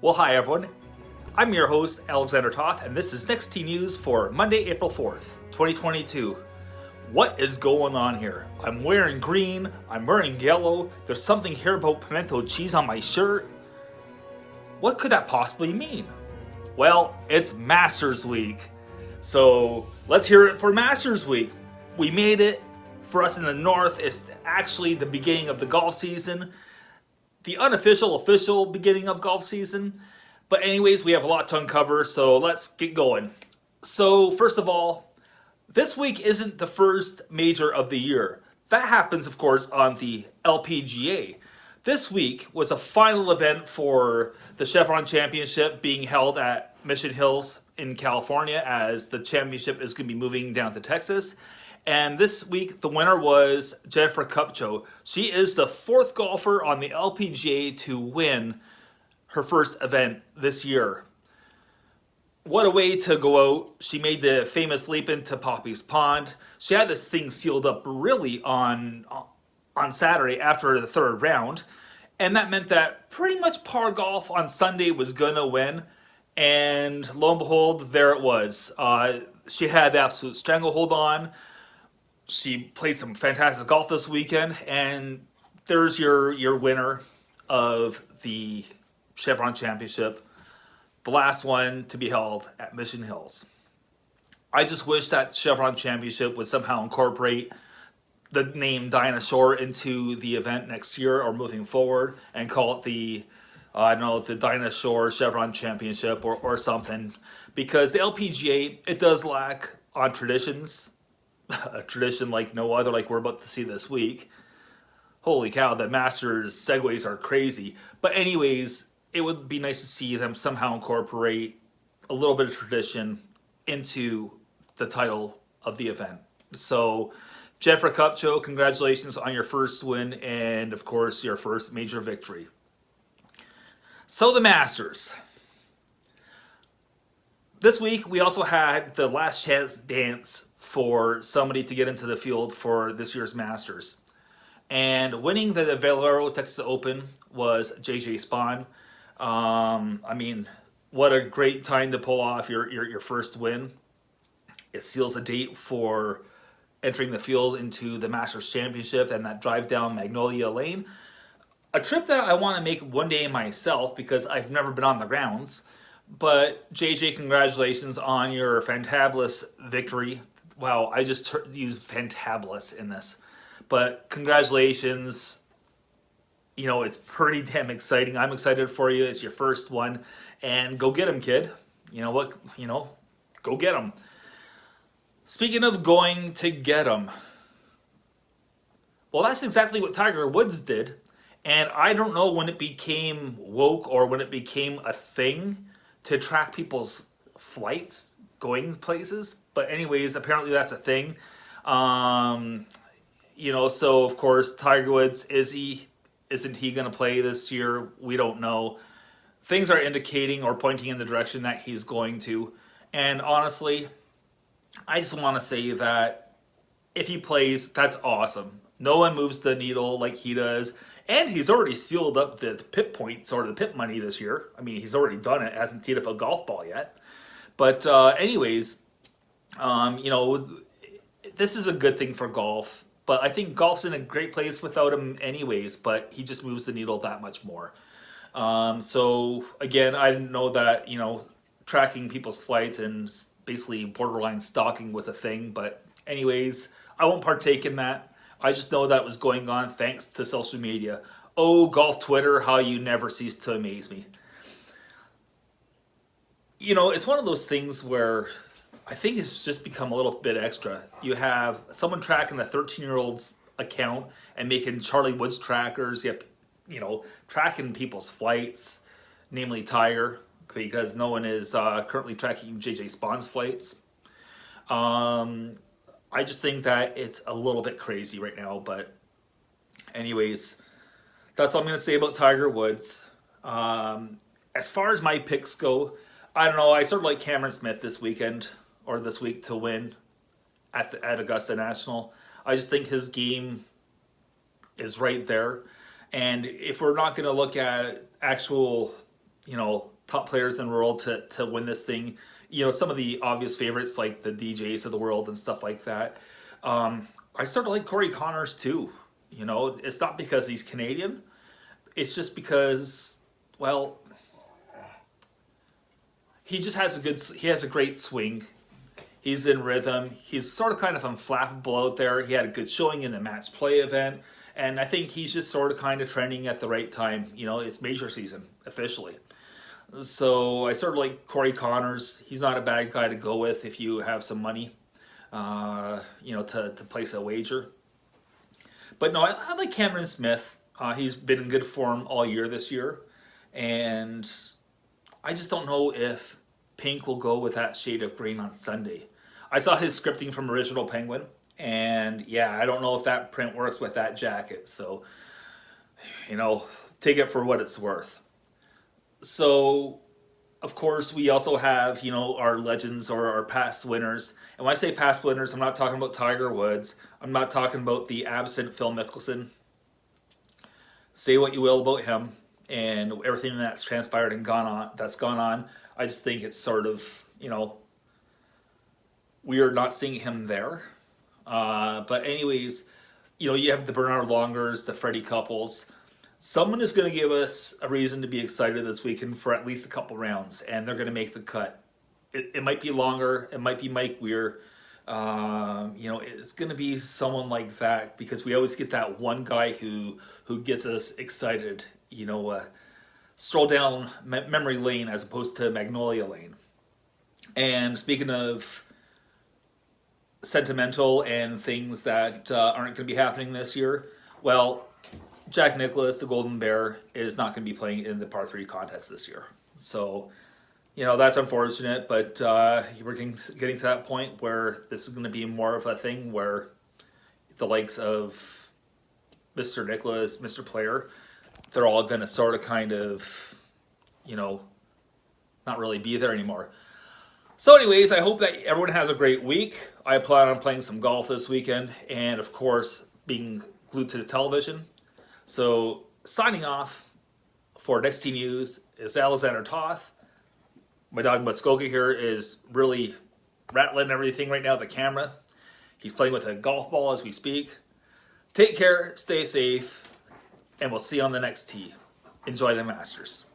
Well, hi everyone. I'm your host, Alexander Toth, and this is Next T News for Monday, April 4th, 2022. What is going on here? I'm wearing green, I'm wearing yellow, there's something here about pimento cheese on my shirt. What could that possibly mean? Well, it's Masters Week. So let's hear it for Masters Week. We made it. For us in the north, it's actually the beginning of the golf season. The unofficial, official beginning of golf season. But anyways, we have a lot to uncover, so let's get going. So first of all, this week isn't the first major of the year. That happens, of course, on the LPGA. This week was a final event for the Chevron Championship being held at Mission Hills in California, as the championship is going to be moving down to Texas. And this week, the winner was Jennifer Kupcho. She is the fourth golfer on the LPGA to win her first event this year. What a way to go out. She made the famous leap into Poppy's Pond. She had this thing sealed up really on Saturday after the third round. And that meant that pretty much par golf on Sunday was going to win. And lo and behold, there it was. She had the absolute stranglehold on. She played some fantastic golf this weekend, and there's your winner of the Chevron Championship, the last one to be held at Mission Hills. I just wish that Chevron Championship would somehow incorporate the name Dinah Shore into the event next year or moving forward and call it the the Dinah Shore Chevron Championship or something, because the LPGA, it does lack on traditions. A tradition like no other, like we're about to see this week. Holy cow, the Masters segues are crazy. But anyways, it would be nice to see them somehow incorporate a little bit of tradition into the title of the event. So, Jennifer Kupcho, congratulations on your first win and, of course, your first major victory. So, the Masters. This week, we also had the last chance dance for somebody to get into the field for this year's Masters. And winning the Valero Texas Open was JJ Spaun. What a great time to pull off your first win. It seals a date for entering the field into the Masters Championship and that drive down Magnolia Lane. A trip that I want to make one day myself because I've never been on the grounds. But JJ, congratulations on your fantabulous victory. Wow, I just used fantabulous in this. But congratulations. You know, it's pretty damn exciting. I'm excited for you. It's your first one. And go get him, kid. You know what? Go get him. Speaking of going to get him. Well, that's exactly what Tiger Woods did. And I don't know when it became woke or when it became a thing to track people's flights going places. But anyways, apparently that's a thing. So of course, Tiger Woods, isn't he going to play this year? We don't know. Things are indicating or pointing in the direction that he's going to. And honestly, I just want to say that if he plays, that's awesome. No one moves the needle like he does. And he's already sealed up the pip points or the pip money this year. I mean, he's already done it. Hasn't teed up a golf ball yet. But this is a good thing for golf. But I think golf's in a great place without him anyways. But he just moves the needle that much more. So, again, I didn't know that, tracking people's flights and basically borderline stalking was a thing. But anyways, I won't partake in that. I just know that was going on thanks to social media. Oh, golf Twitter, how you never cease to amaze me. It's one of those things where I think it's just become a little bit extra. You have someone tracking a 13-year-old's account and making Charlie Woods trackers, tracking people's flights, namely Tiger, because no one is currently tracking JJ Spaun's flights. I just think that it's a little bit crazy right now, but anyways, that's all I'm going to say about Tiger Woods. As far as my picks go, I don't know. I sort of like Cameron Smith this weekend or this week to win at Augusta National. I just think his game is right there. And if we're not going to look at actual, top players in the world to win this thing. Some of the obvious favorites like the DJs of the world and stuff like that. I sort of like Corey Connors too. It's not because he's Canadian. It's just because, well, he just has a great swing. He's in rhythm. He's sort of kind of unflappable out there. He had a good showing in the match play event. And I think he's just sort of kind of trending at the right time. It's major season officially. So I sort of like Corey Connors. He's not a bad guy to go with if you have some money, to place a wager. But no, I like Cameron Smith. He's been in good form all year this year. And I just don't know if pink will go with that shade of green on Sunday. I saw his scripting from Original Penguin. And yeah, I don't know if that print works with that jacket. So, take it for what it's worth. So, of course, we also have, our legends or our past winners. And when I say past winners, I'm not talking about Tiger Woods. I'm not talking about the absent Phil Mickelson. Say what you will about him and everything that's transpired and gone on. I just think it's sort of, we are not seeing him there. But anyways, you have the Bernard Longers, the Freddie Couples. Someone is going to give us a reason to be excited this weekend for at least a couple rounds, and they're going to make the cut. It might be longer. It might be Mike Weir. It's going to be someone like that because we always get that one guy who gets us excited. Stroll down memory lane as opposed to Magnolia Lane. And speaking of sentimental and things that aren't going to be happening this year, well, Jack Nicklaus, the Golden Bear, is not going to be playing in the par 3 contest this year. So, that's unfortunate, but we're getting to that point where this is going to be more of a thing where the likes of Mr. Nicklaus, Mr. Player, they're all going to sort of kind of, not really be there anymore. So anyways, I hope that everyone has a great week. I plan on playing some golf this weekend and, of course, being glued to the television. So, signing off for Next T News is Alexander Toth. My dog Muskoka here is really rattling everything right now at the camera. He's playing with a golf ball as we speak. Take care, stay safe, and we'll see you on the next tee. Enjoy the Masters.